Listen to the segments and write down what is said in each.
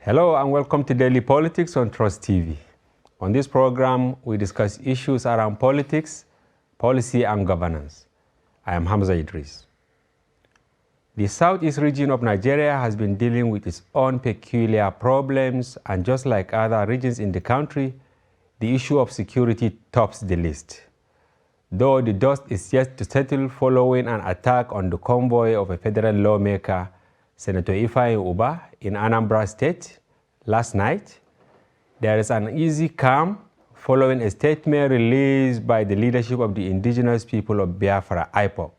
Hello and welcome to Daily Politics on Trust TV. On this program, we discuss issues around politics, policy and governance. I am Hamza Idris. The southeast region of Nigeria has been dealing with its own peculiar problems, and just like other regions in the country, the issue of security tops the list. Though the dust is yet to settle following an attack on the convoy of a federal lawmaker, Senator Ifeanyi Ubah, in Anambra State last night, there is an easy calm following a statement released by the leadership of the indigenous people of Biafra, IPOB,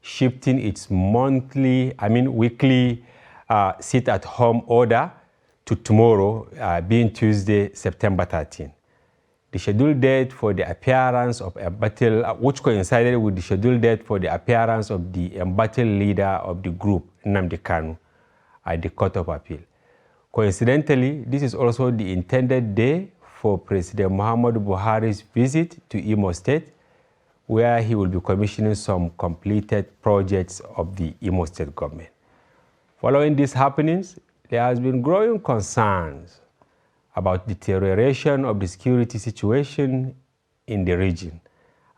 shifting its weekly sit-at-home order to tomorrow, being Tuesday, September 13. The scheduled date for the appearance of a battle, which coincided with the scheduled date for the appearance of the embattled leader of the group, Nnamdi Kanu, at the Court of Appeal. Coincidentally, this is also the intended day for President Muhammadu Buhari's visit to Imo State, where he will be commissioning some completed projects of the Imo State government. Following these happenings, there has been growing concerns about deterioration of the security situation in the region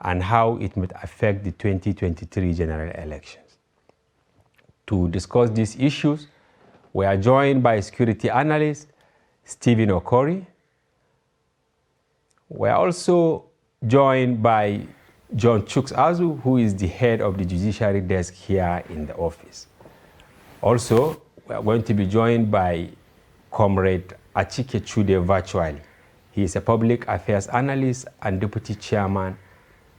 and how it might affect the 2023 general elections. To discuss these issues, we are joined by security analyst Stephen Okori. We are also joined by John Chuks Azu, who is the head of the judiciary desk here in the office. Also, we are going to be joined by Comrade Achike Chude virtually. He is a public affairs analyst and deputy chairman,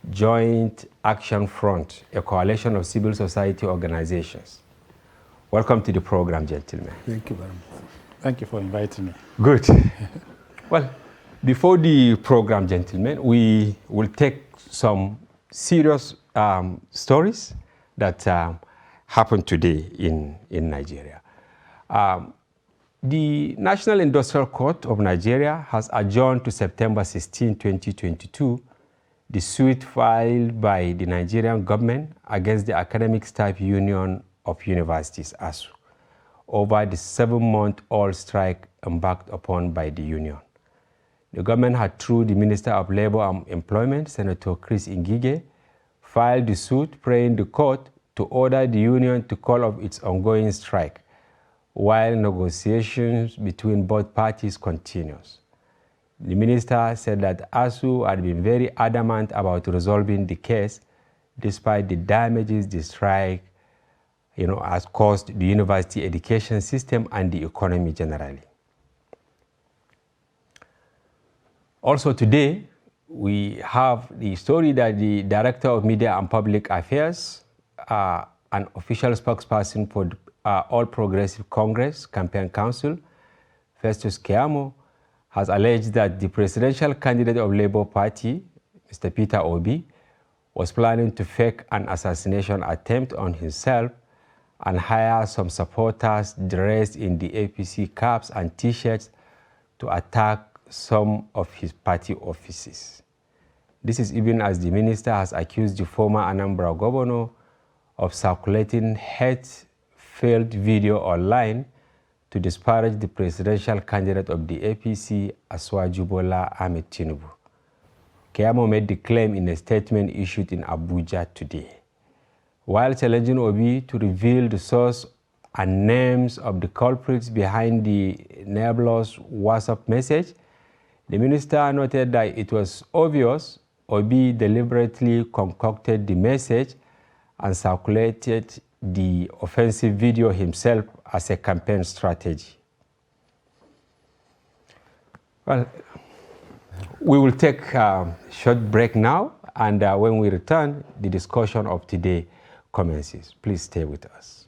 Joint Action Front, a coalition of civil society organizations. Welcome to the program, gentlemen. Thank you very much. Thank you for inviting me. Good. Well, before the program, gentlemen, we will take some serious stories that happened today in Nigeria. The National Industrial Court of Nigeria has adjourned to September 16, 2022, the suit filed by the Nigerian government against the Academic Staff Union of Universities, ASUU, over the 7-month-old strike embarked upon by the union. The government had, through the Minister of Labor and Employment, Senator Chris Ngige, filed the suit praying the court to order the union to call off its ongoing strike, while negotiations between both parties continues. The minister said that ASUU had been very adamant about resolving the case despite the damages the strike has caused the university education system and the economy generally. Also today, we have the story that the Director of Media and Public Affairs, an official spokesperson for All Progressive Congress Campaign Council, Festus Keyamo, has alleged that the presidential candidate of Labour Party, Mr. Peter Obi, was planning to fake an assassination attempt on himself and hire some supporters dressed in the APC caps and T-shirts to attack some of his party offices. This is even as the minister has accused the former Anambra governor of circulating hate-filled video online to disparage the presidential candidate of the APC, Asiwaju Bola Ahmed Tinubu. Keyamo made the claim in a statement issued in Abuja today. While challenging Obi to reveal the source and names of the culprits behind the nebulous WhatsApp message, the minister noted that it was obvious Obi deliberately concocted the message and circulated the offensive video himself as a campaign strategy. Well, we will take a short break now, and when we return, the discussion of today commences. Please stay with us.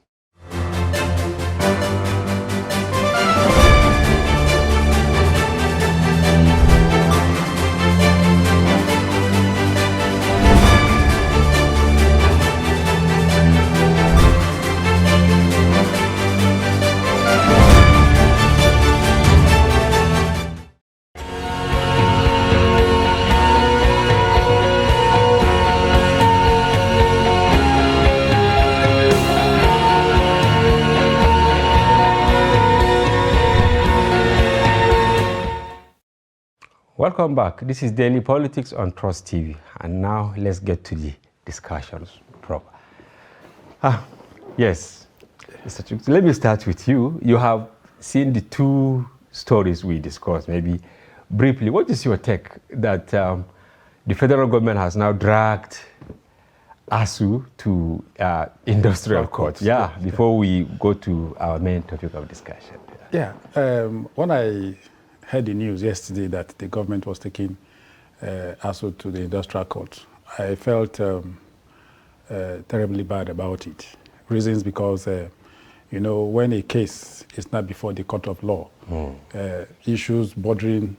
Welcome back. This is Daily Politics on Trust TV. And now let's get to the discussions proper. Yes, Mr. Chooks, let me start with you. You have seen the two stories we discussed. Maybe briefly, what is your take that the federal government has now dragged ASUU to industrial court? Yeah, before we go to our main topic of discussion. Yeah, when I heard the news yesterday that the government was taking ASUU to the industrial court, I felt terribly bad about it. Reasons because, you know, when a case is not before the court of law, issues bordering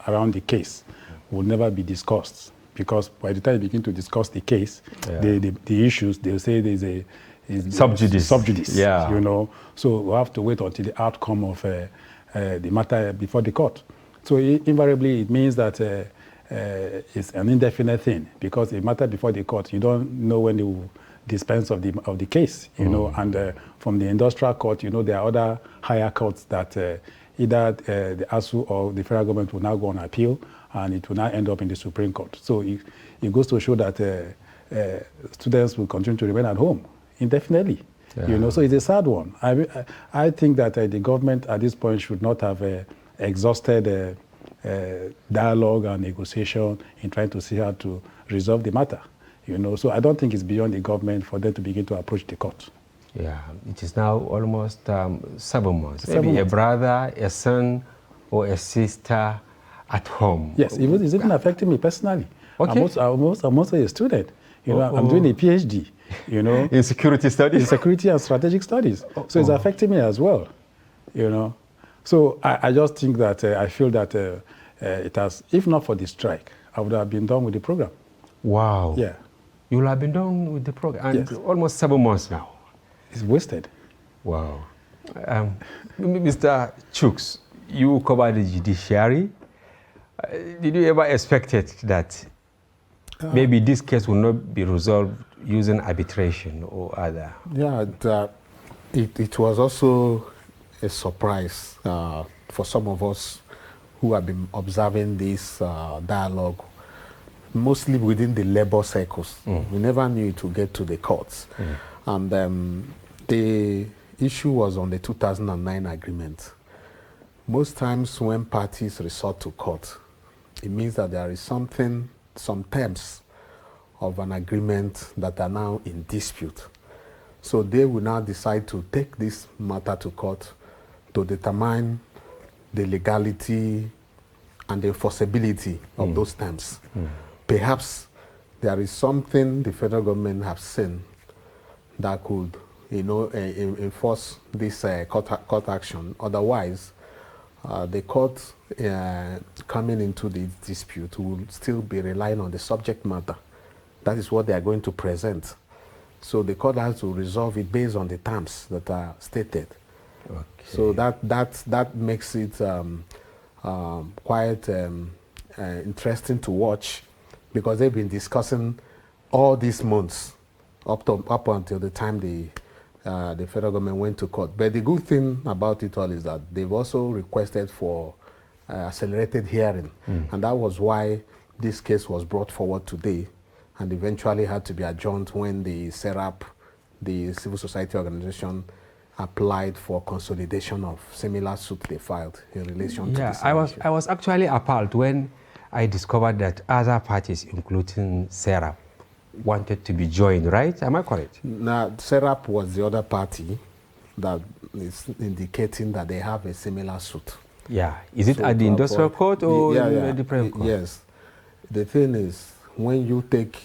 around the case will never be discussed, because by the time you begin to discuss the case, the issues, they'll say there's a sub judice, you know. So we have to wait until the outcome of the matter before the court. So invariably, it means that it's an indefinite thing, because a matter before the court, you don't know when they will dispense of the case, you know. And from the industrial court, you know, there are other higher courts that either the ASUU or the federal government will now go on appeal, and it will now end up in the Supreme Court. So it goes to show that students will continue to remain at home indefinitely. You know, so it's a sad one. I think that the government at this point should not have exhausted dialogue and negotiation in trying to see how to resolve the matter. You know, so I don't think it's beyond the government for them to begin to approach the court. Yeah, it is now almost 7 months. Maybe a brother, a son, or a sister at home. Yes, it's even affecting me personally. Okay. I'm also a student. You know, I'm doing a PhD, you know. In security studies? In security and strategic studies. So it's affecting me as well, you know. So I just think that I feel that it has, if not for the strike, I would have been done with the program. Wow. Yeah. You will have been done with the program, and yes. Almost 7 months now. It's wasted. Wow. Mr. Chooks, you covered the judiciary. Did you ever expect it that maybe this case will not be resolved using arbitration or other? Yeah, it was also a surprise for some of us who have been observing this dialogue, mostly within the labor circles. We never knew it would get to the courts. And the issue was on the 2009 agreement. Most times when parties resort to court, it means that there is some terms of an agreement that are now in dispute. So they will now decide to take this matter to court to determine the legality and the enforceability of those terms. Perhaps there is something the federal government have seen that could, you know, enforce this court action. Otherwise, the court coming into the dispute will still be relying on the subject matter. That is what they are going to present. So the court has to resolve it based on the terms that are stated. Okay. So that makes it quite interesting to watch, because they've been discussing all these months up until the time the federal government went to court. But the good thing about it all is that they've also requested for accelerated hearing, and that was why this case was brought forward today and eventually had to be adjourned when the SERAP, the civil society organization, applied for consolidation of similar suit they filed in relation to this issue. I was actually appalled when I discovered that other parties, including SERAP, wanted to be joined, right? Am I correct? Now, SERAP was the other party that is indicating that they have a similar suit. Yeah. Is it at the industrial court or in the different court? Yes. The thing is, when you take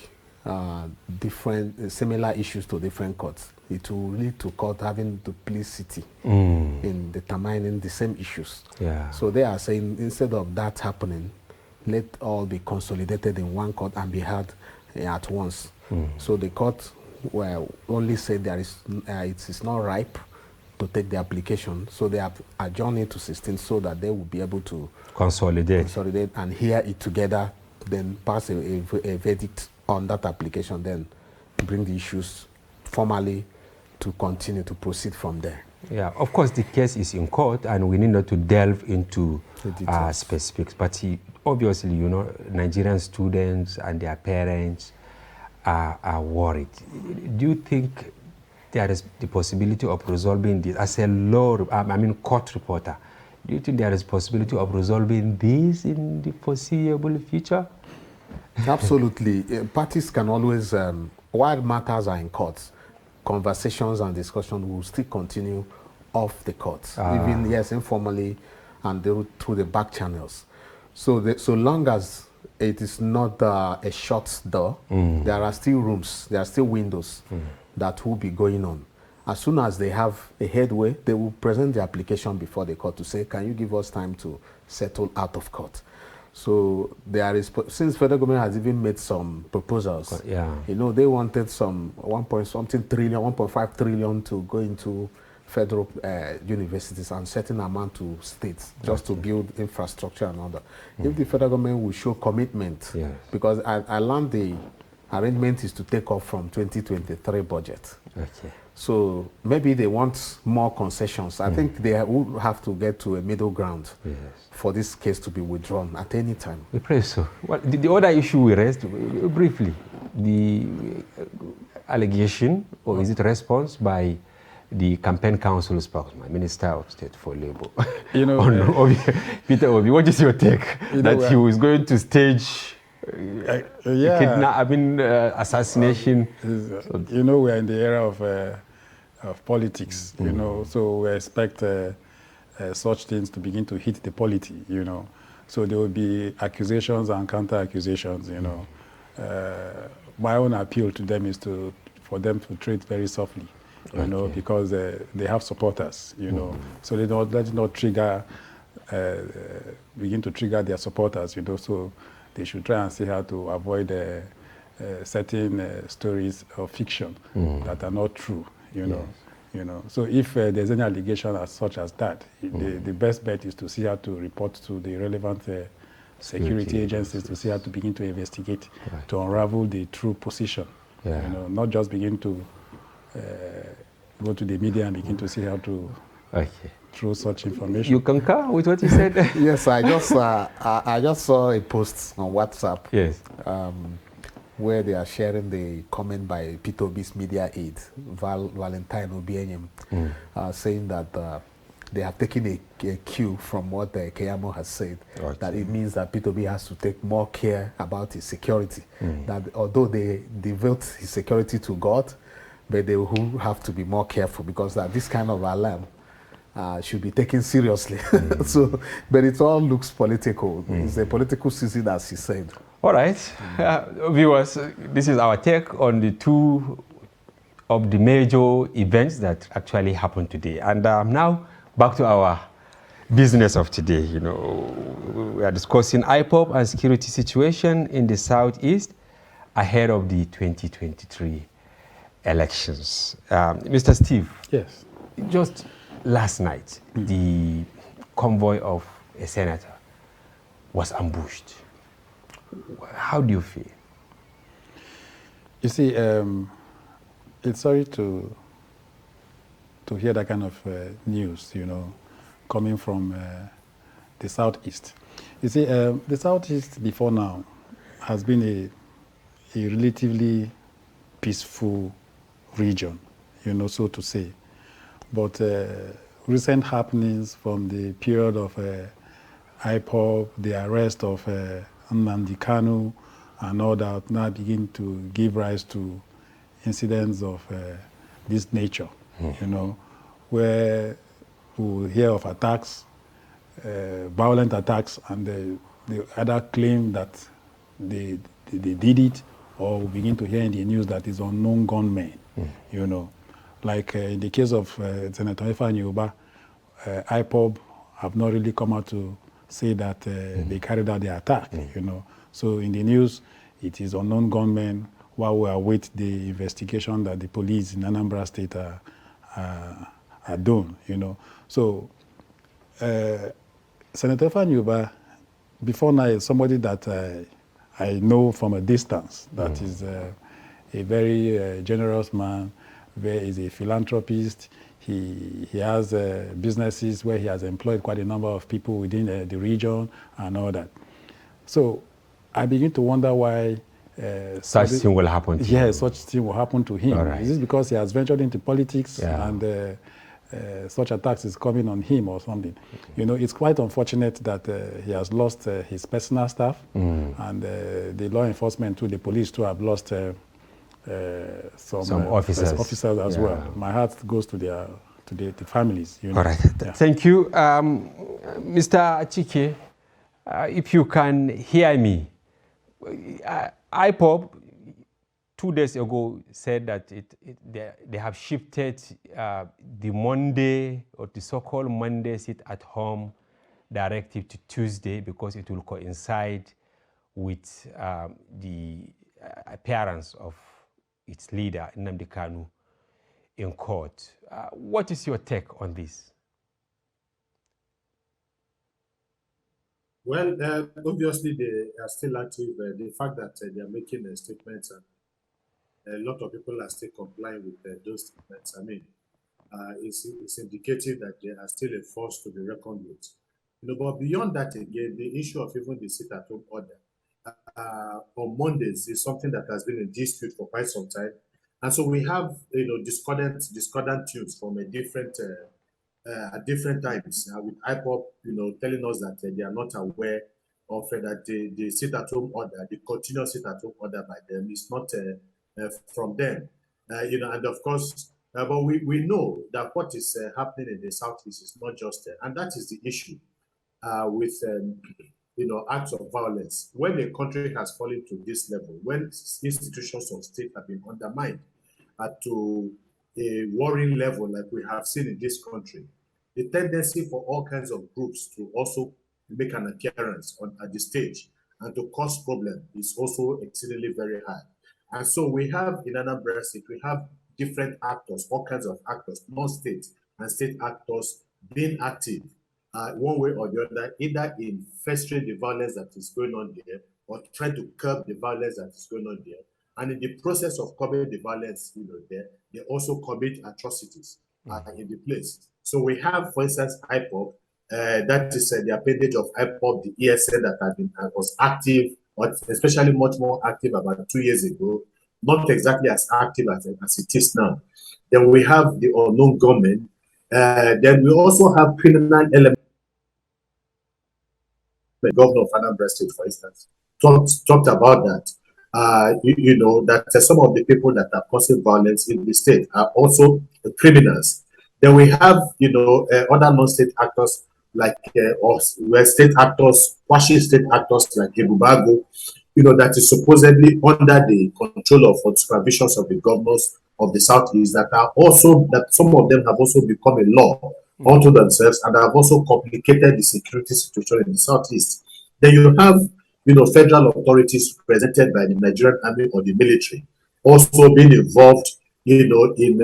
similar issues to different courts, it will lead to court having duplicity in determining the same issues. Yeah. So they are saying, instead of that happening, let all be consolidated in one court and be heard at once. So the court will only say it is not ripe to take the application. So they have adjourned it to 16 so that they will be able to consolidate and hear it together, then pass a verdict on that application, then bring the issues formally to continue to proceed from there. Yeah, of course, the case is in court, and we need not to delve into specifics. But obviously, you know, Nigerian students and their parents are worried. Do you think there is the possibility of resolving this? As a court reporter, do you think there is possibility of resolving this in the foreseeable future? Absolutely. Parties can always, while matters are in courts, conversations and discussion will still continue off the courts, even, yes, informally and through the back channels. So, so long as it is not a shut door, there are still rooms, there are still windows that will be going on. As soon as they have a headway, they will present the application before the court to say, can you give us time to settle out of court? So there is, since federal government has even made some proposals, you know, they wanted some 1.5 trillion to go into federal universities and certain amount to states just to build infrastructure and all that. If the federal government will show commitment, because I learned the arrangement is to take off from 2023 budget. Okay. So maybe they want more concessions. I think they will have to get to a middle ground for this case to be withdrawn at any time. We pray so. Well, the other issue we raised, briefly, the allegation, or is it response by the campaign council spokesman, Minister of State for Labour, you know, Peter Obi, what is your take that he was going to stage assassination? You know, we're in the era of politics, you know, so we expect such things to begin to hit the polity, you know. So there will be accusations and counter-accusations, you know. My own appeal to them is for them to treat very softly, you know, because they have supporters, you know. So they don't let it not trigger, begin to trigger their supporters, you know. So they should try and see how to avoid certain stories of fiction that are not true, you know. You know. So if there's any allegation as such as that, the best bet is to see how to report to the relevant security agencies to see how to begin to investigate, to unravel the true position. You know, not just begin to go to the media and begin to see how to through such information. You concur with what you said? Yes, I just saw a post on WhatsApp. Yes. Where they are sharing the comment by Peter Obi's media aide, Valentine Obienyem, saying that they have taken a cue from what Keyamo has said, that it means that Peter Obi has to take more care about his security. That although they devote his security to God, but they will have to be more careful because that this kind of alarm should be taken seriously. So, but it all looks political. It's a political season, as he said. All right, viewers, this is our take on the two of the major events that actually happened today. And now back to our business of today. You know, we are discussing IPOB and security situation in the Southeast ahead of the 2023 elections. Mr. Steve. Yes. Just last night, the convoy of a senator was ambushed. How do you feel? You see, it's sorry to hear that kind of news, you know, coming from the Southeast. You see, the Southeast before now has been a relatively peaceful region, you know, so to say. But recent happenings from the period of IPOB, the arrest of Nnamdi Kanu, and all that now begin to give rise to incidents of this nature, you know, where we hear of attacks, violent attacks, and they either claim that they did it, or we begin to hear in the news that it's unknown gunmen, you know. Like in the case of Senator Ifeanyi Ubah, IPOB have not really come out to say that they carried out the attack, you know. So in the news, it is unknown gunmen while we await the investigation that the police in Anambra State are doing, you know. So Senator Ifeanyi Ubah, before now, is somebody that I know from a distance, that is a very generous man, is a philanthropist. he has businesses where he has employed quite a number of people within the region and all that. So I begin to wonder why such thing will happen to him. Such thing will happen to him. Right. Is this because he has ventured into politics and such attacks is coming on him or something? You know, it's quite unfortunate that he has lost his personal staff and the law enforcement too, the police too, have lost some officers as well. My heart goes to the families. You know? All right. Thank you, Mr. Achike. If you can hear me, IPOB 2 days ago said that they have shifted the Monday or the so-called Monday sit-at-home directive to Tuesday because it will coincide with the appearance of its leader, Nnamdi Kanu, in court. What is your take on this? Well, obviously they are still active. The fact that they are making statements and a lot of people are still complying with those statements, I mean, it's indicative that they are still a force to be reckoned with. You know, but beyond that, again, the issue of even the sit-at-home order on Mondays is something that has been in dispute for quite some time, and so we have, you know, discordant tunes from a different at different times with IPOB, you know, telling us that they are not aware of that the sit-at-home order, the continuous sit-at-home order by them is not from them, you know, and of course, but we know that what is happening in the Southeast is not just and that is the issue with you know, acts of violence. When a country has fallen to this level, when institutions of state have been undermined to a worrying level like we have seen in this country, the tendency for all kinds of groups to also make an appearance at the stage and to cause problems is also exceedingly very high. And so we have in Anambra State, we have different actors, all kinds of actors, non-state and state actors being active one way or the other, either in festering the violence that is going on there or trying to curb the violence that is going on there. And in the process of curbing the violence, you know, there, they also commit atrocities in the place. So we have, for instance, IPOB, that is the appendage of IPOB, the ESN that was active, but especially much more active about 2 years ago, not exactly as active as it is now. Then we have the unknown government. Then we also have criminal elements. The governor of Anambra State, for instance, talked about that. You know, that some of the people that are causing violence in the state are also criminals. Then we have, you know, other non-state actors like or state actors, quasi-state actors like Ebubago, you know, that is supposedly under the control of or supervisions of the governors of the Southeast that are also, that some of them have also become a law unto themselves and have also complicated the security situation in the Southeast. Then you have, you know, federal authorities represented by the Nigerian army or the military also being involved, you know, in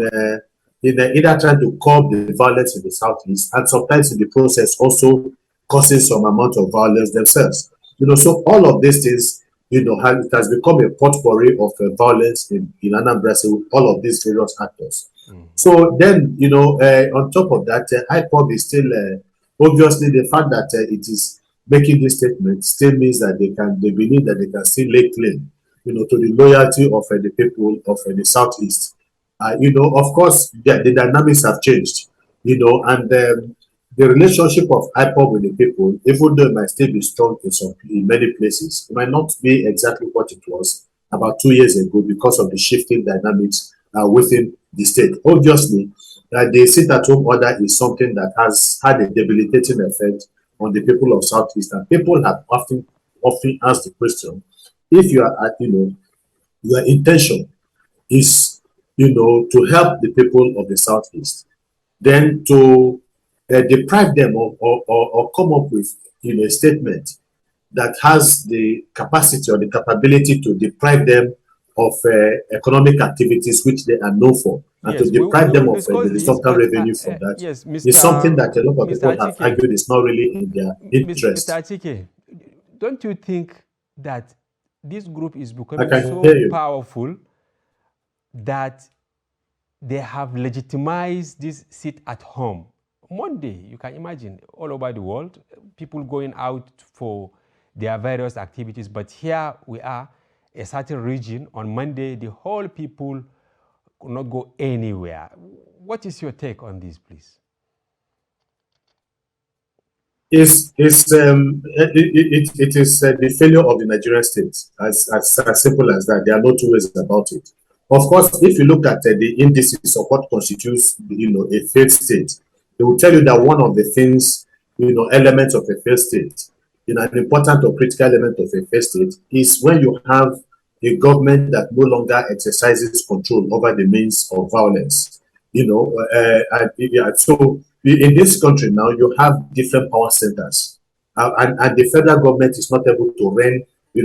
either trying to curb the violence in the Southeast and sometimes in the process also causing some amount of violence themselves. You know, so all of these things, you know, it has become a potpourri of violence in Anambra State with all of these various actors. So then, you know, on top of that, IPOB is still, obviously the fact that it is making this statement still means that they believe that they can still lay claim, you know, to the loyalty of the people of the Southeast. You know, of course, the dynamics have changed, you know, and the relationship of IPOB with the people, even though it might still be strong in many places, it might not be exactly what it was about 2 years ago because of the shifting dynamics within the state. Obviously, the sit-at-home order is something that has had a debilitating effect on the people of Southeast, and people have often asked the question: if you are, you know, your intention is, you know, to help the people of the Southeast, then to deprive them or come up with, you know, a statement that has the capacity or the capability to deprive them of economic activities which they are known for, and to deprive them of the resultant revenue from that, yes, is something that a lot of people have Achike, argued is not really in their interest. Mr. Achike, don't you think that this group is becoming I can so hear you. powerful that they have legitimized this sit at home. Monday, you can imagine, all over the world, people going out for their various activities, but here we are, a certain region, on Monday, the whole people could not go anywhere. What is your take on this, please? It is the failure of the Nigerian state, as simple as that. There are no two ways about it. Of course, if you look at the indices of what constitutes, a failed state, they will tell you that one of the things, elements of a failed state, an important or critical element of a failed state is when you have a government that no longer exercises control over the means of violence. So in this country now, you have different power centers, and the federal government is not able to run,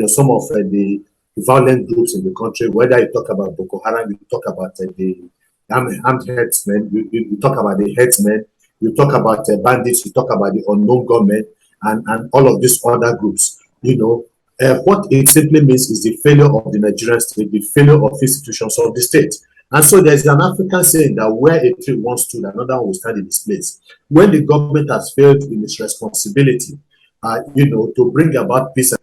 some of the violent groups in the country. Whether you talk about Boko Haram, you talk about the armed herdsmen, you talk about the herdsmen, you talk about bandits, you talk about the unknown government, and all of these other groups. What it simply means is the failure of the Nigerian state, the failure of institutions of the state. And so there's an African saying that where a tree once stood, another one will stand in its place. When the government has failed in its responsibility, to bring about peace,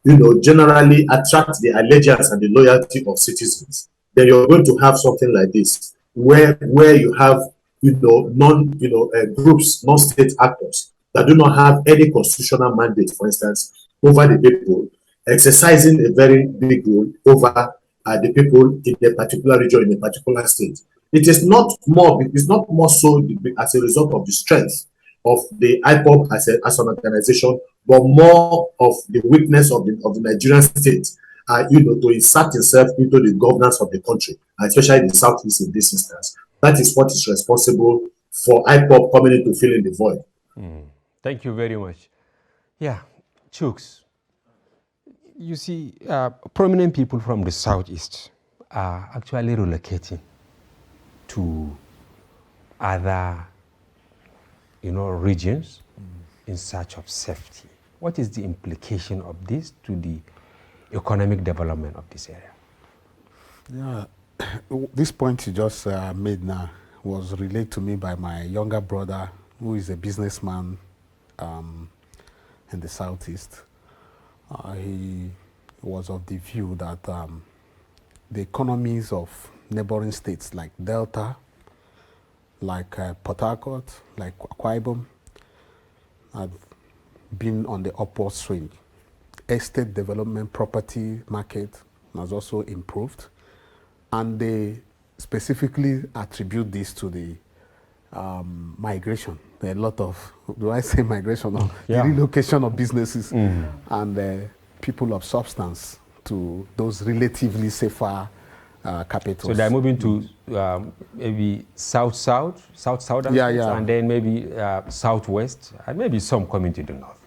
generally attract the allegiance and the loyalty of citizens, then you're going to have something like this, where you have, groups, non-state actors that do not have any constitutional mandate, for instance, over the people, exercising a very big role over the people in a particular region, in a particular state. It is not more so as a result of the strength of the IPOB as an organization, but more of the weakness of the Nigerian state, to insert itself into the governance of the country, especially the Southeast in this instance. That is what is responsible for IPOB coming into filling the void. Thank you very much. Yeah, Chooks, you see, prominent people from the Southeast are actually relocating to other, regions in search of safety. What is the implication of this to the economic development of this area? Yeah, this point you just made now was relayed to me by my younger brother, who is a businessman in the Southeast. He was of the view that the economies of neighboring states like Delta, like Port Harcourt, like Akwa Ibom, have been on the upward swing. Estate development property market has also improved, and they specifically attribute this to the migration. A lot of, do I say migration, or the relocation of businesses and people of substance to those relatively safer capitals. So they're moving to maybe southern, and then maybe southwest, and maybe some coming to the north.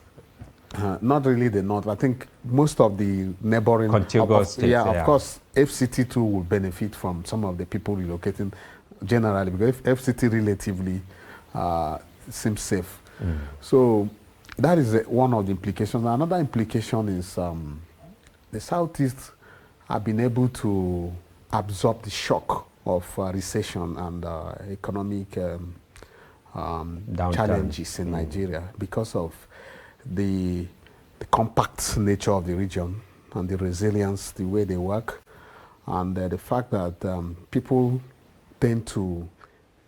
Not really the north. I think most of the neighboring contiguous states. Of course, FCT2 will benefit from some of the people relocating generally, because FCT relatively seems safe. So that is one of the implications. Another implication is the Southeast have been able to absorb the shock of recession and economic challenges in Nigeria because of the compact nature of the region and the resilience, the way they work, and the fact that people tend to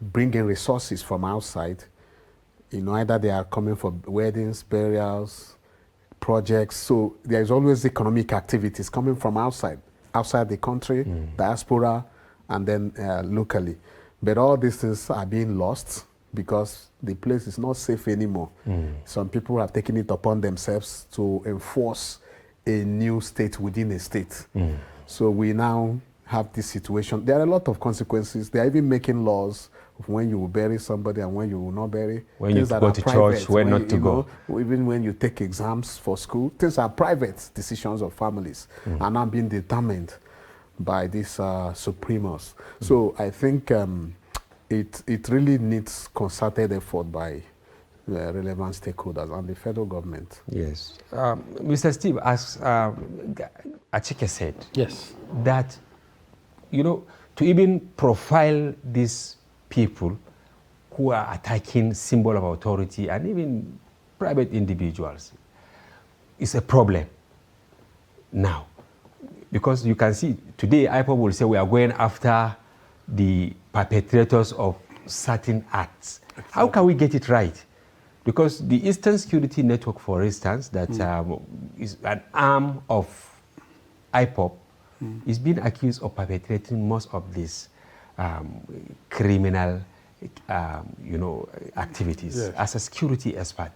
bring in resources from outside. Either they are coming for weddings, burials, projects. So there is always economic activities coming from outside the country, diaspora, and then locally. But all these things are being lost because the place is not safe anymore. Some people have taken it upon themselves to enforce a new state within a state. So we now have this situation. There are a lot of consequences. They are even making laws of when you will bury somebody and when you will not bury. When you go to church, when not to go. Even when you take exams for school, things are private decisions of families are now being determined by these supremos. So I think it really needs concerted effort by the relevant stakeholders and the federal government. Yes. Mr. Steve, as Achike said, yes, that to even profile these people who are attacking symbol of authority and even private individuals is a problem now. Because you can see today, IPOB will say we are going after the perpetrators of certain acts. Exactly. How can we get it right? Because the Eastern Security Network, for instance, that is an arm of IPOB, is being accused of perpetrating most of these criminal, activities. Yes. As a security expert,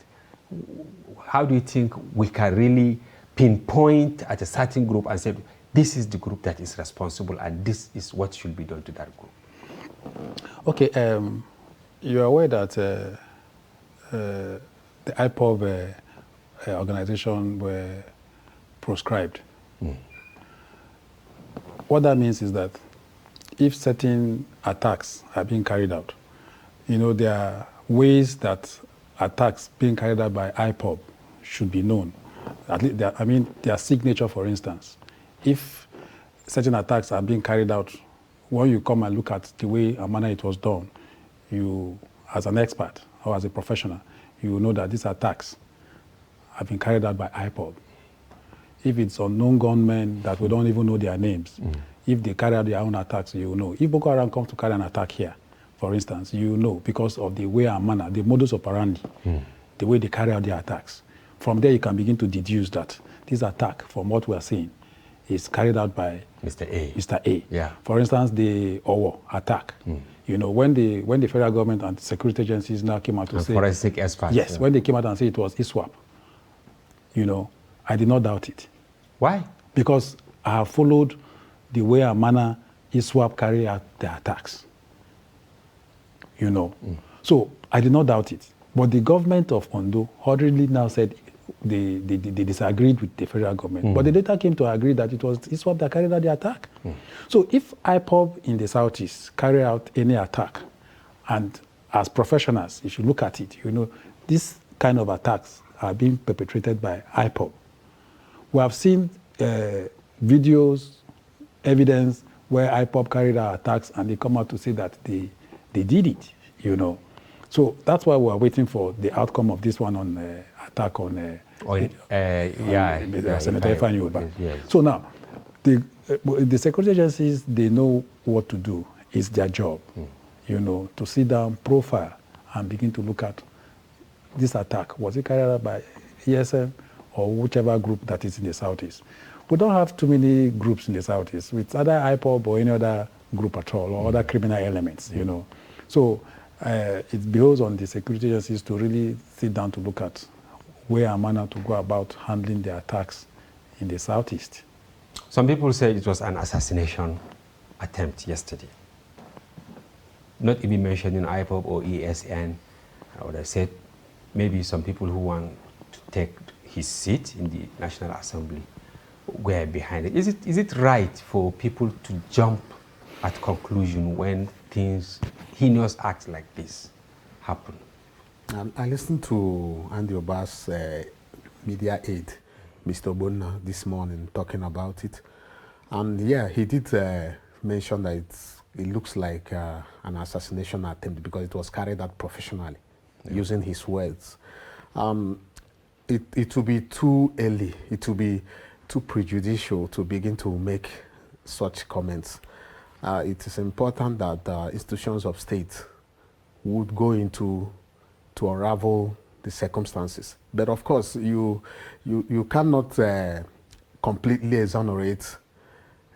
how do you think we can really pinpoint at a certain group and say, this is the group that is responsible and this is what should be done to that group? Okay, you're aware that the IPOB organization were proscribed. What that means is that if certain attacks are being carried out, there are ways that attacks being carried out by IPOB should be known. At least, their signature, for instance. If certain attacks are being carried out, when you come and look at the way and manner it was done, you, as an expert or as a professional, you will know that these attacks have been carried out by IPOB. If it's unknown gunmen that we don't even know their names, if they carry out their own attacks, you will know. If Boko Haram comes to carry an attack here, for instance, you know because of the way and manner, the modus operandi, the way they carry out their attacks. From there, you can begin to deduce that this attack, from what we are seeing, is carried out by Mr. A. Mr. A. Yeah. For instance, the Owo attack. When the federal government and security agencies now came out to say forensic experts. Yes, when they came out and said it was ISWAP, I did not doubt it. Why? Because I have followed the way and manner ISWAP carry out their attacks. So I did not doubt it. But the government of Ondo hurriedly now said they disagreed with the federal government. But the data came to agree that it was ISWAP that carried out the attack. So if IPOB in the Southeast carry out any attack, and as professionals, if you look at it, this kind of attacks are being perpetrated by IPOB. We have seen videos, evidence where IPOB carried out attacks and they come out to say that they did it, So that's why we are waiting for the outcome of this one on attack on Senator Ifeanyi Ubah. Yes. So now, the security agencies, they know what to do. It's their job, to sit down, profile, and begin to look at this attack. Was it carried out by ESM or whichever group that is in the Southeast? We don't have too many groups in the Southeast with either IPOB or any other group at all, or other criminal elements, So it behoves on the security agencies to really sit down to look at way and manner to go about handling the attacks in the Southeast. Some people say it was an assassination attempt yesterday. Not even mentioning IPOB or ESN. I would have said maybe some people who want to take his seat in the National Assembly were behind it. Is it right for people to jump at conclusion when heinous acts like this happen? I listened to Andy Obah's media aide, Mr. Obonna, this morning talking about it. And yeah, he did mention that it looks like an assassination attempt because it was carried out professionally, using his words. It will be too early, it will be too prejudicial to begin to make such comments. It is important that institutions of state would go into to unravel the circumstances. But of course, you cannot completely exonerate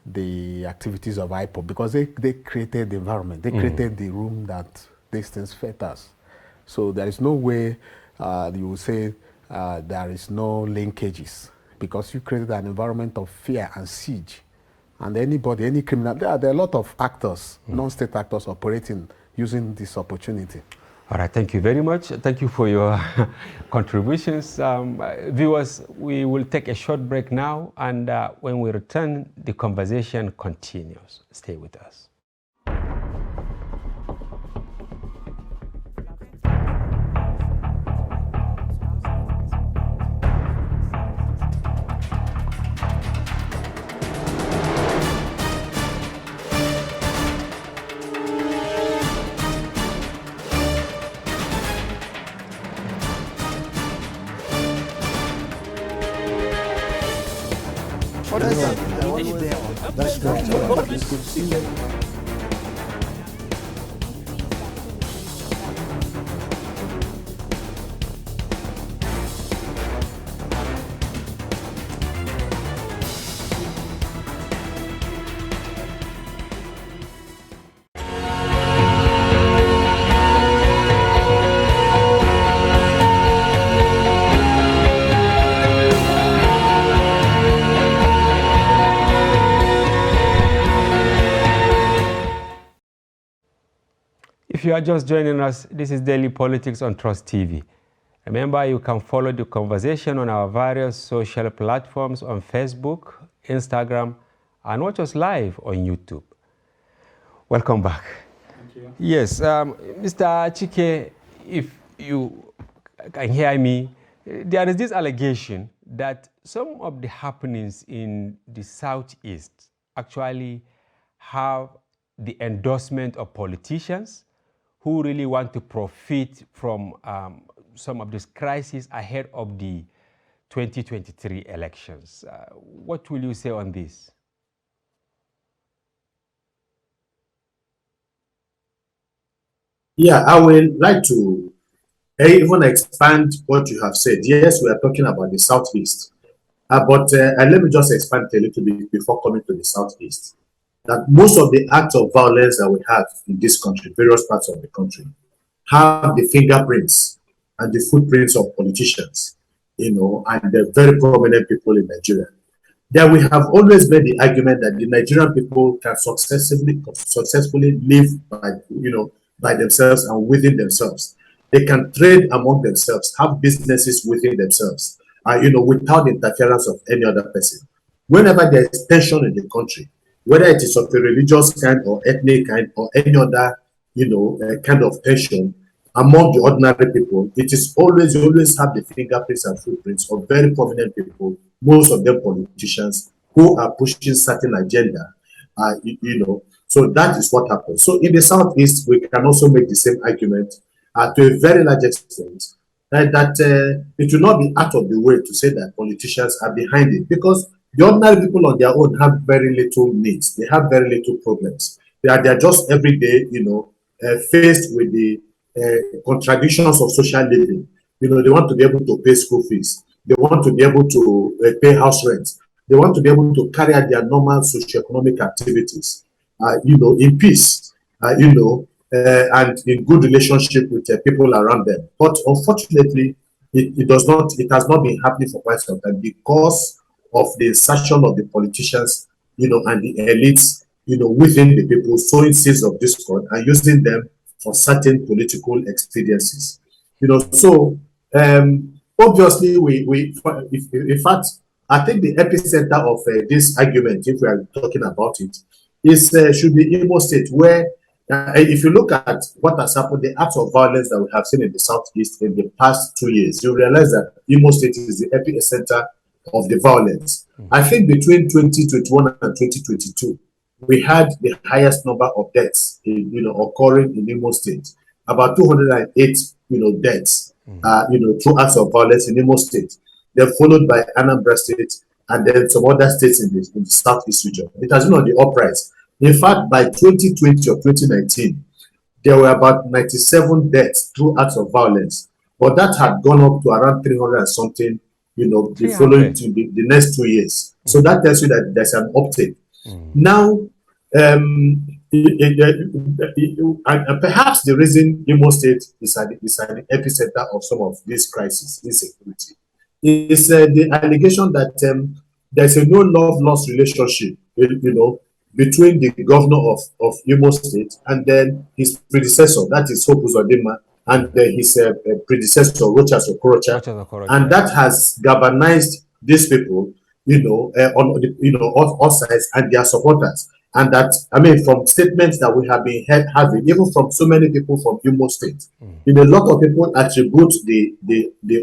the activities of IPOB because they created the environment, they created the room that these things fed us. So there is no way you will say there is no linkages because you created an environment of fear and siege. And anybody, any criminal, there are a lot of actors, non-state actors operating using this opportunity. All right, thank you very much. Thank you for your contributions. Viewers, we will take a short break now, and when we return, the conversation continues. Stay with us. That's good. If you are just joining us, this is Daily Politics on Trust TV. Remember, you can follow the conversation on our various social platforms on Facebook, Instagram, and watch us live on YouTube. Welcome back. Thank you. Yes, Mr. Chike, if you can hear me, there is this allegation that some of the happenings in the Southeast actually have the endorsement of politicians who really want to profit from some of this crisis ahead of the 2023 elections. What will you say on this? Yeah, I would like to even expand what you have said. Yes, we are talking about the Southeast, but let me just expand a little bit before coming to the Southeast. That most of the acts of violence that we have in this country, various parts of the country, have the fingerprints and the footprints of politicians, and the very prominent people in Nigeria. That we have always made the argument that the Nigerian people can successfully live by themselves and within themselves. They can trade among themselves, have businesses within themselves, without interference of any other person. Whenever there is tension in the country, whether it is of a religious kind or ethnic kind or any other, kind of tension among the ordinary people, it is always, you always have the fingerprints and footprints of very prominent people, most of them politicians, who are pushing certain agenda, so that is what happens. So in the Southeast, we can also make the same argument to a very large extent, that it will not be out of the way to say that politicians are behind it, because the ordinary people on their own have very little needs. They have very little problems. They are just every day, faced with the contradictions of social living. They want to be able to pay school fees. They want to be able to pay house rent. They want to be able to carry out their normal socioeconomic activities, in peace, and in good relationship with people around them. But unfortunately, it has not been happening for quite some time because of the insertion of the politicians, and the elites, within the people, sowing seeds of discord and using them for certain political expediencies. So obviously, in fact, I think the epicenter of this argument, if we are talking about it, is should be Imo State, where if you look at what has happened, the acts of violence that we have seen in the Southeast in the past 2 years, you realize that Imo State is the epicenter of the violence. I think between 2021 and 2022, we had the highest number of deaths, occurring in Imo State, about 208, deaths, through acts of violence in Imo State. They're followed by Anambra State and then some other states in the Southeast region. It has been on the uprise. In fact, by 2020 or 2019, there were about 97 deaths through acts of violence, but that had gone up to around 300 and something, the following the next 2 years. So that tells you that there's an uptake. Now, perhaps the reason Imo State is at the epicenter of some of this crisis, insecurity, is the allegation that there's a no love lost relationship, between the governor of Imo State and then his predecessor, that is Hope Uzodinma, and his predecessor, Rochas Okorocha, and that has galvanized these people, on all sides and their supporters. And that, from statements that we have been having, even from so many people from Imo State, a lot of people attribute the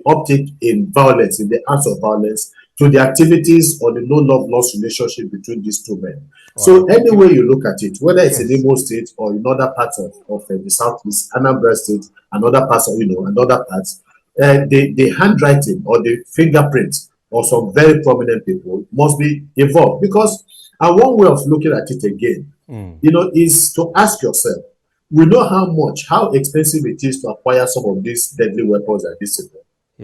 uptick in violence, in the acts of violence, to the activities or the no love lost relationship between these two men. Wow. So any way you look at it, whether it's in Imo State or in other parts of the Southeast, Anambra State, and other parts of, and other parts, the handwriting or the fingerprint or some very prominent people must be involved. Because, and one way of looking at it again, is to ask yourself, we know how expensive it is to acquire some of these deadly weapons that these people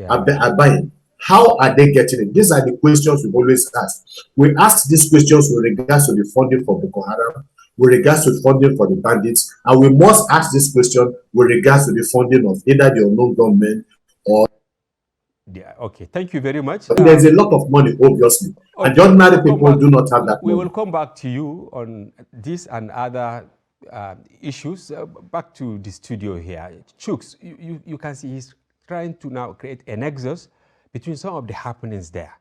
are buying. How are they getting it? These are the questions we always ask. We ask these questions with regards to the funding for Boko Haram, with regards to funding for the bandits, and we must ask this question with regards to the funding of either the unknown government or. Yeah, okay, thank you very much. There's a lot of money, obviously, and the ordinary people do not have that money. We will come back to you on this and other issues. Back to the studio here. Chooks, you can see he's trying to now create a nexus between some of the happenings there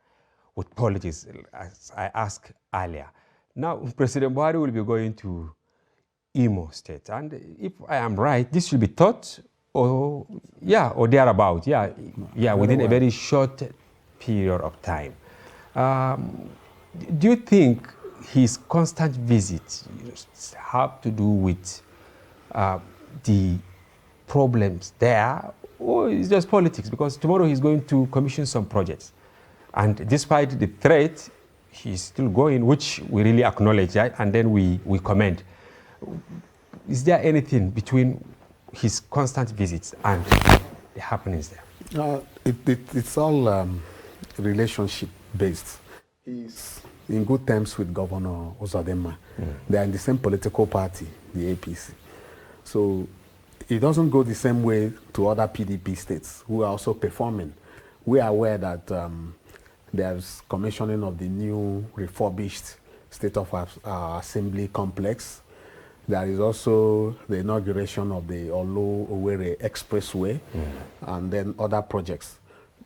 with politics, as I asked earlier. Now, President Buhari will be going to Imo State, and if I am right, this will be taught or thereabout, within a very short period of time. Do you think his constant visits have to do with the problems there, or is just politics? Because tomorrow he's going to commission some projects, and despite the threat, he's still going, which we really acknowledge, right? And then we commend. Is there anything between his constant visits and the happenings there? It's all relationship based. He's in good terms with Governor Uzodinma. They are in the same political party, the APC. So it doesn't go the same way to other PDP states who are also performing. We are aware that there's commissioning of the new refurbished State of Assembly complex. There is also the inauguration of the Olo-Owerri Expressway, and then other projects.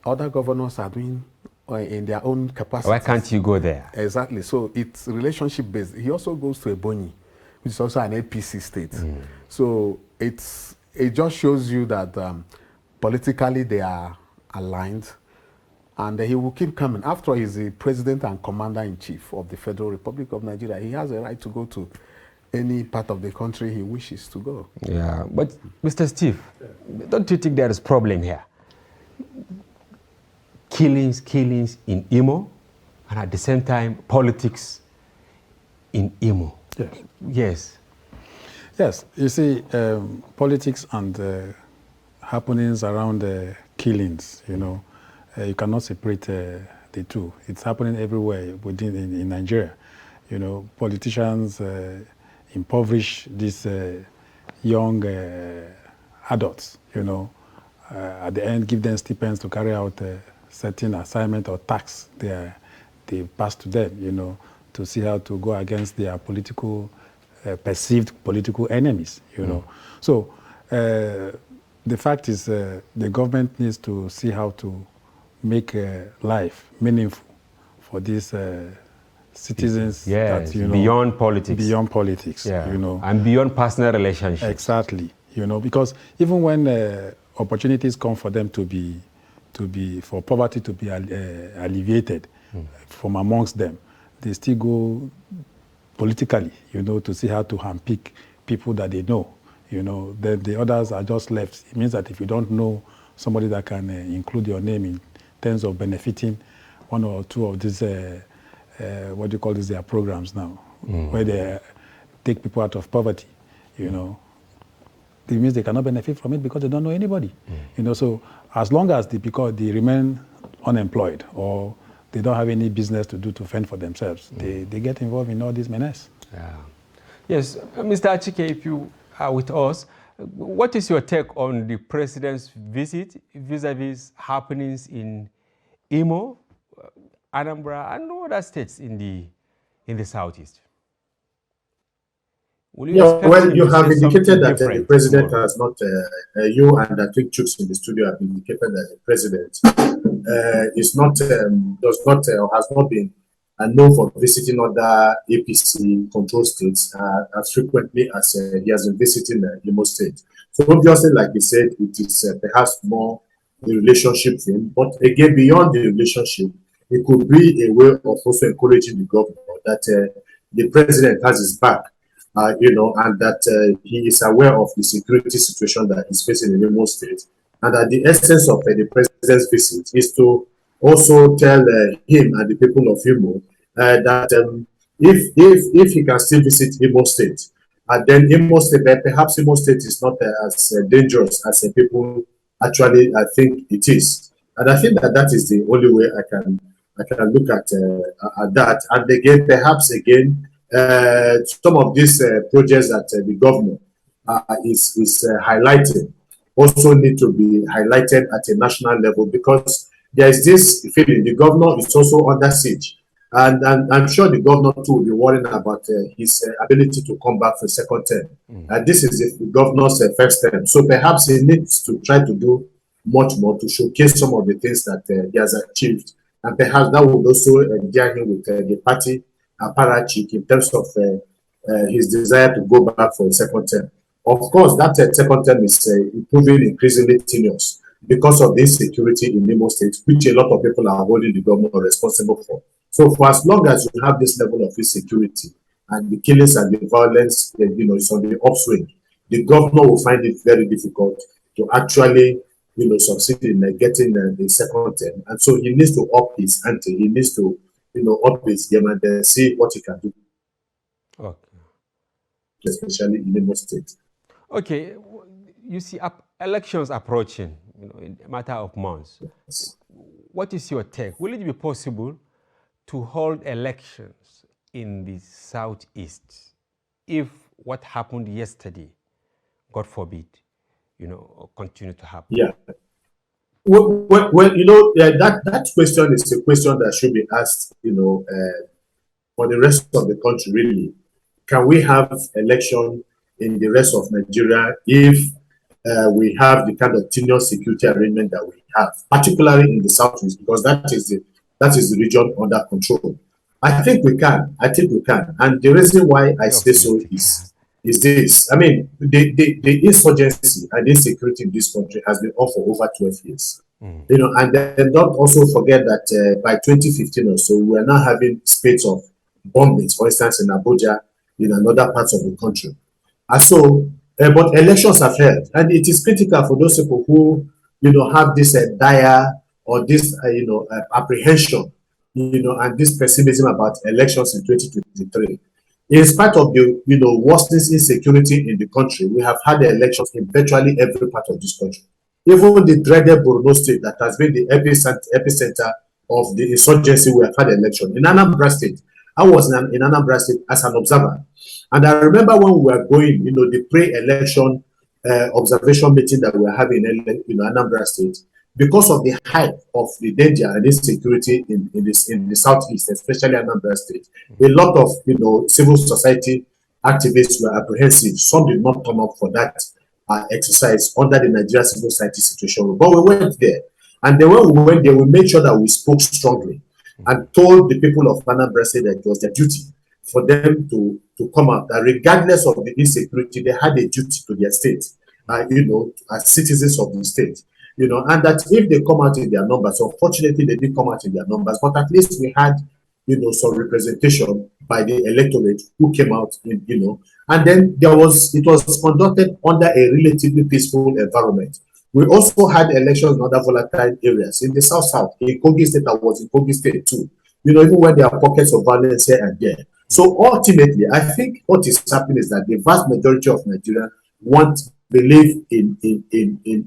Other governors are doing in their own capacity. Why can't you go there? Exactly. So it's relationship based. He also goes to Ebonyi, which is also an APC state. So it just shows you that politically they are aligned, and he will keep coming. After all, he's the president and commander-in-chief of the Federal Republic of Nigeria. He has a right to go to any part of the country he wishes to go. Yeah, but Mr. Steve, don't you think there is problem here? Killings in Imo, and at the same time, politics in Imo. Yes. Yes, you see, politics and happenings around killings, you cannot separate the two. It's happening everywhere in Nigeria. Politicians impoverish these young adults, at the end give them stipends to carry out certain assignment or task they pass to them, to see how to go against their perceived political enemies, So the fact is the government needs to see how to make life meaningful for these citizens, that beyond politics, and beyond personal relationships. Exactly, because even when opportunities come for them for poverty to be alleviated from amongst them, they still go politically, to see how to handpick people that they know. Then the others are just left. It means that if you don't know somebody that can include your name in terms of benefiting one or two of these what do you call these, their programs now, where they take people out of poverty, it means they cannot benefit from it because they don't know anybody. So as long as they remain unemployed or they don't have any business to do to fend for themselves, they get involved in all this menace. Yeah. Yes, Mr. Achike, if you are with us, what is your take on the president's visit vis-a-vis happenings in Imo, Anambra, and other states in the southeast? Well, you have indicated that the president has not, you and I think Chooks in the studio have indicated that the president is not, does not, or has not been known for visiting other APC control states as frequently as he has been visiting Imo State. So obviously, like he said, it is perhaps more the relationship thing, but again, beyond the relationship, it could be a way of also encouraging the government that the president has his back, and that he is aware of the security situation that is facing in Imo State, and that the essence of the president's visit is to also tell him and the people of Imo that if he can still visit Imo State, and then Imo State, perhaps Imo State is not as dangerous as people actually I think it is. And I think that that is the only way I can look at that. And again, perhaps again, some of these projects that the government is highlighting also need to be highlighted at a national level, because there is this feeling the governor is also under siege. And I'm sure the governor too will be worrying about his ability to come back for a second term. This is the governor's first term. So perhaps he needs to try to do much more to showcase some of the things that he has achieved. And perhaps that would also endear him with the party apparatchik in terms of his desire to go back for a second term. Of course, that second term is proving increasingly tenuous because of the insecurity in Imo State, which a lot of people are holding the government responsible for. So for as long as you have this level of insecurity and the killings and the violence, is on the upswing, the governor will find it very difficult to actually, succeed in getting the second term. And so he needs to up his ante. He needs to, up his game and see what he can do. Okay. Especially in Imo State. Okay, you see elections approaching, in a matter of months. What is your take? Will it be possible to hold elections in the Southeast if what happened yesterday, God forbid, continue to happen? Yeah. Well, that question is a question that should be asked, for the rest of the country, really. Can we have election in the rest of Nigeria if we have the kind of tenuous security arrangement that we have, particularly in the Southeast, because that is the region under control? I think we can. And the reason why I say so is this. I mean, the insurgency and insecurity in this country has been on for over 12 years. And then don't also forget that by 2015 or so, we are now having spate of bombings, for instance, in Abuja, in another parts of the country. And so, but elections have held, and it is critical for those people who, have this dire or this, apprehension, and this pessimism about elections in 2023. In spite of the, worsening insecurity in the country, we have had elections in virtually every part of this country. Even the dreaded Borno State, that has been the epicenter of the insurgency, we have had election. In Anambra State, I was in Anambra State as an observer. And I remember when we were going, the pre-election observation meeting that we were having in Anambra State, because of the height of the danger and insecurity in the Southeast, especially Anambra State, a lot of, civil society activists were apprehensive. Some did not come up for that exercise under the Nigeria civil society situation. But we went there. And then when we went there, we made sure that we spoke strongly and told the people of Anambra State that it was their duty for them to come out, that regardless of the insecurity, they had a duty to their state, as citizens of the state, and that if they come out in their numbers, unfortunately, they didn't come out in their numbers, but at least we had, some representation by the electorate who came out, and then it was conducted under a relatively peaceful environment. We also had elections in other volatile areas. In the South, in Kogi State, I was in Kogi State too, even when there are pockets of violence here and there. So ultimately, I think what is happening is that the vast majority of Nigerians believe in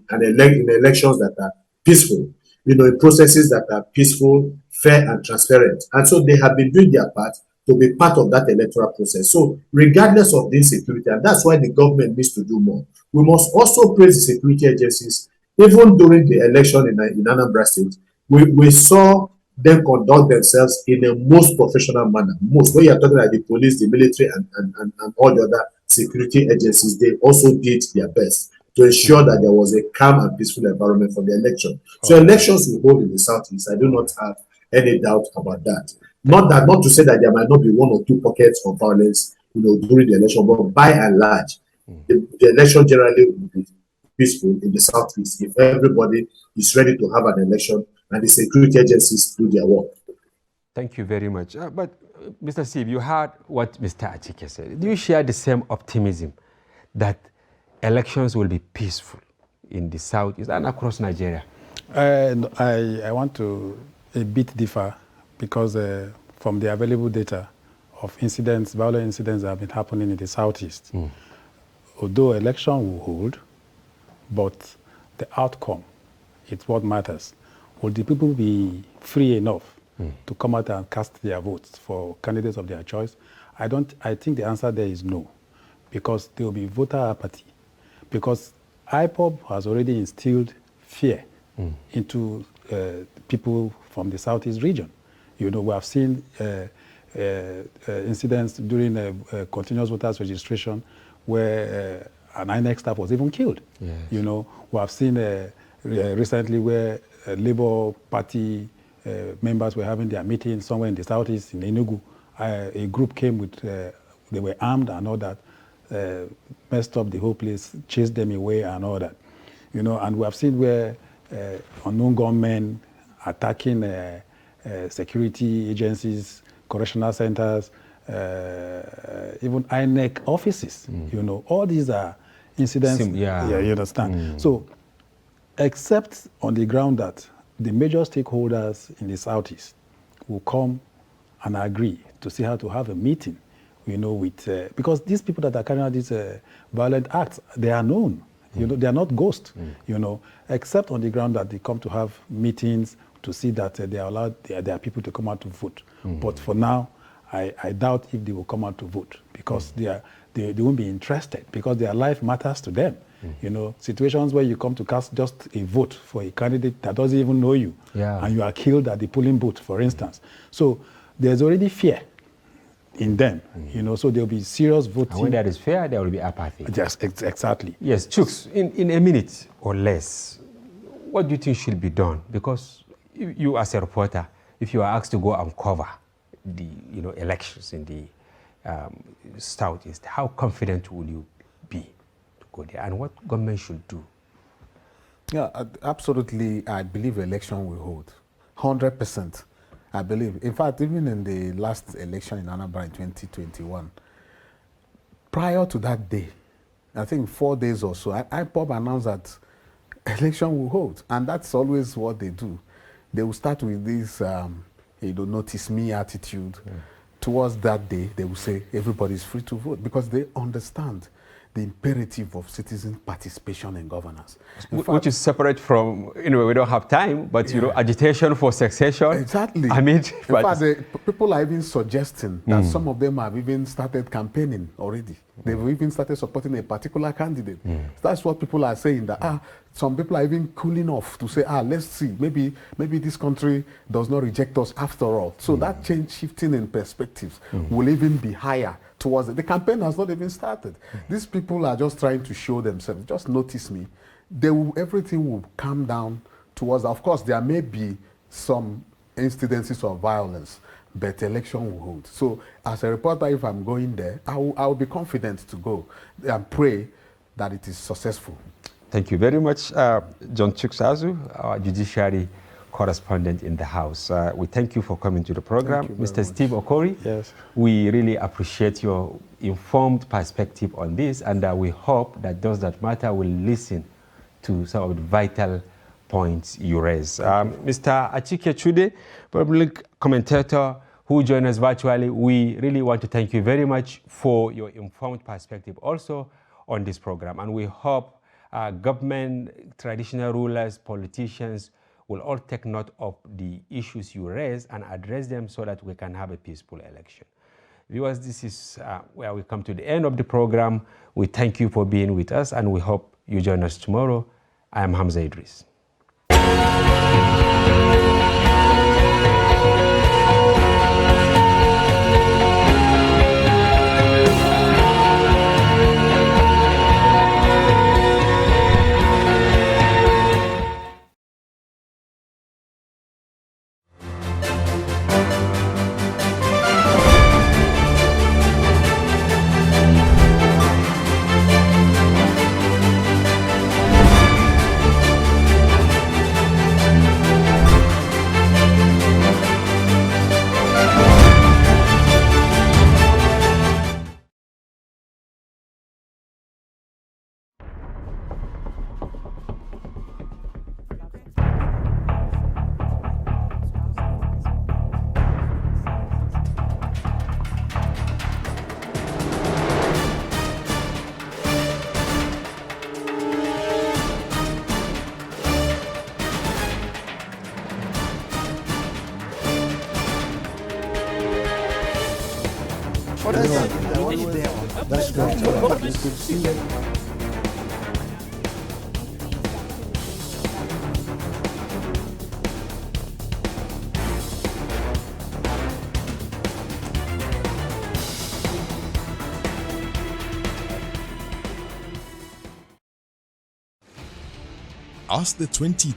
elections that are peaceful, in processes that are peaceful, fair, and transparent. And so they have been doing their part to be part of that electoral process. So regardless of the insecurity, and that's why the government needs to do more, we must also praise the security agencies. Even during the election in Anambra State, we saw them conduct themselves in a most professional manner. When you are talking about the police, the military, and all the other security agencies, they also did their best to ensure that there was a calm and peaceful environment for the election. So elections we hold in the Southeast, I do not have any doubt about that. Not to say that there might not be one or two pockets of violence, during the election, but by and large, the election generally will be peaceful in the Southeast if everybody is ready to have an election and the security agencies do their work. Thank you very much. But Mr. Steve, you heard what Mr. Achike said. Do you share the same optimism that elections will be peaceful in the Southeast and across Nigeria? I want to a bit differ because from the available data of incidents, violent incidents that have been happening in the Southeast, although election will hold, but the outcome, it's what matters. Will the people be free enough to come out and cast their votes for candidates of their choice? I think the answer there is no, because there will be voter apathy. Because IPOB has already instilled fear into people from the Southeast region. You know, we have seen incidents during continuous voters registration where an INEC staff was even killed. Yes. You know, we have seen recently where Labour Party members were having their meeting somewhere in the Southeast, in Enugu. A group came with, they were armed and all that, messed up the whole place, chased them away and all that. You know, and we have seen where unknown gunmen attacking security agencies, correctional centers, even INEC offices. You know, all these are incidents. Yeah, you understand. So, except on the ground that the major stakeholders in the Southeast will come and agree to see how to have a meeting, you know, with because these people that are carrying out these violent acts, they are known. You know, they are not ghosts. You know, except on the ground that they come to have meetings to see that they are allowed, there are people to come out to vote. But for now, I doubt if they will come out to vote because they won't be interested because their life matters to them. You know, situations where you come to cast just a vote for a candidate that doesn't even know you, and you are killed at the polling booth, for instance. So there's already fear in them, you know, so there'll be serious voting. And when there is fear, there will be apathy. Yes, exactly. Yes, Chooks, in a minute or less, what do you think should be done? Because you as a reporter, if you are asked to go and cover the elections in the Southeast, how confident will you be to go there? And what government should do? Yeah, absolutely. I believe election will hold. 100%. I believe. In fact, even in the last election in Anambra in 2021, prior to that day, I think 4 days or so, IPOB announced that election will hold. And that's always what they do. They will start with this, notice me attitude. Towards that day, they will say everybody is free to vote because they understand the imperative of citizen participation in governance. Which is separate from, we don't have time, but, agitation for succession. Exactly. I mean, in fact, people are even suggesting that some of them have even started campaigning already. They've even started supporting a particular candidate. That's what people are saying, that some people are even cooling off to say, let's see, maybe this country does not reject us after all. So that change shifting in perspectives will even be higher towards it. The campaign has not even started. These people are just trying to show themselves. Just notice me. Everything will calm down towards. Of course, there may be some incidences of violence, but election will hold. So, as a reporter, if I'm going there, I will be confident to go and pray that it is successful. Thank you very much, John Chooks ASUU, our judiciary correspondent in the House. We thank you for coming to the program. Mr. Steve Okori, yes, we really appreciate your informed perspective on this, and we hope that those that matter will listen to some of the vital points you raise. Mr. Achike Chude, public commentator who joined us virtually, we really want to thank you very much for your informed perspective also on this program, and we hope government, traditional rulers, politicians will all take note of the issues you raise and address them so that we can have a peaceful election. Viewers, this is where we come to the end of the program. We thank you for being with us and we hope you join us tomorrow. I am Hamza Idris. That's great. It's good to see you. Ask the 20